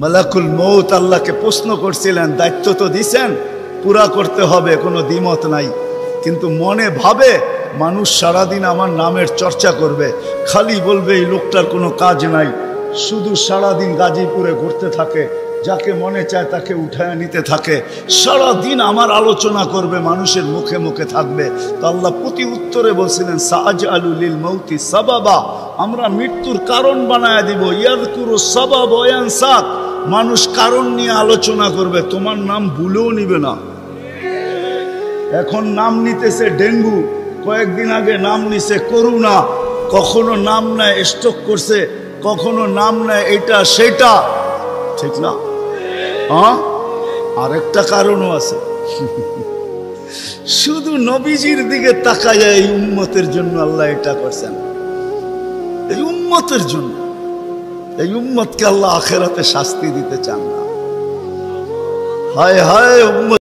মালাকুল মউত আল্লাহকে প্রশ্ন করছিলেন, দায়িত্ব তো দিছেন, পুরা করতে হবে, কোনো দ্বিমত নাই। কিন্তু মনে ভাবে মানুষ সারাদিন আমার নামের চর্চা করবে, খালি বলবে এই লোকটার কোনো কাজ নাই, শুধু সারাদিন গাজীপুরে ঘুরতে থাকে, যাকে মনে চায় তাকে উঠায় নিতে থাকে, সারাদিন আমার আলোচনা করবে, মানুষের মুখে মুখে থাকবে। তো আল্লাহ প্রতি উত্তরে বলছিলেন, সাআজআলু লিল মাউতি সাবাবা, আমরা মৃত্যুর কারণ বানায় দিব। ইয়াযকুরু সাবাব ওয়া ইয়ানসাক, মানুষ কারণ নিয়ে আলোচনা করবে, তোমার নাম ভুলেও নিবে না। এখন নাম নিতেছে ডেঙ্গু, কয়েকদিন আগে নাম নিছে করোনা, কখনো নাম নেয় স্ট্রোক করছে, কখনো নাম নেয় এটা সেটা, ঠিক না? হ্যাঁ, আরেকটা কারণও আছে। শুধু নবীজির দিকে তাকায়, এই উম্মতের জন্য আল্লাহ এটা করছেন, এই উম্মতের জন্য। এই উম্মতকে আল্লাহ আখিরাতে শাস্তি দিতে চান না। হায় হায় উম্মত।